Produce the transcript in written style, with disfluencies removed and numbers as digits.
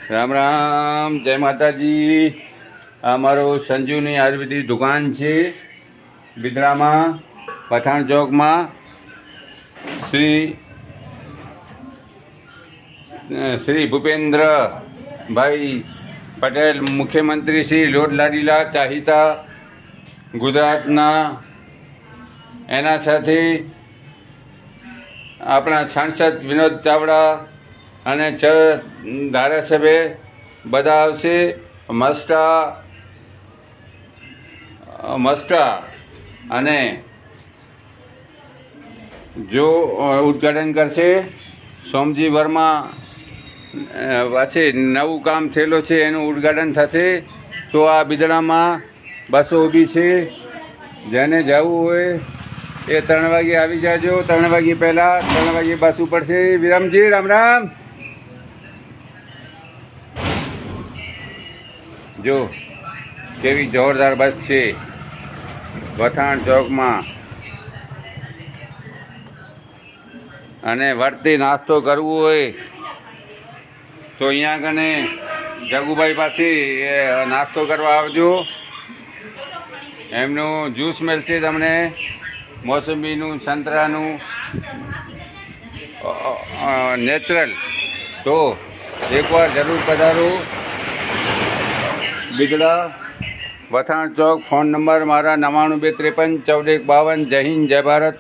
રામ રામ, જય માતાજી। આ મારો સંજુની આયુર્વેદિક દુકાન છે બિદડામાં, પઠાણ ચોકમાં। શ્રી ભૂપેન્દ્રભાઈ પટેલ મુખ્યમંત્રી શ્રી લોટ લાડીલા ચાહીતા ગુજરાતના, એના સાથે આપણા સાંસદ વિનોદ ચાવડા અને ધારાસભ્ય બધા આવશે। મસ્ટા અને જો ઉદ્ઘાટન કરશે સોમજી વર્મા। પાછી નવું કામ થયેલું છે એનું ઉદ્ઘાટન થશે। તો આ બિદડામાં બસો ઊભી છે, જેને જવું હોય એ 3 વાગે આવી જાજો। 3 વાગે પહેલાં 3 વાગે બસ ઉપડશે। વિરામજી, રામ રામ। જો કેવી જોરદાર બસ છે પઠાણ ચોકમાં, અને વર્તી નાસ્તો કરવો હોય તો અહીંયા કને જગુભાઈ પાસે નાસ્તો કરવા આવજો। એમનું જ્યુસ મળશે તમને, મોસંબીનું, સંતરાનું, નેચરલ। તો એકવાર જરૂર પધારો બિદડા, પઠાણ ચોક। ફોન નંબર મારા 99 253 14 51। જય હિન્દ, જય ભારત।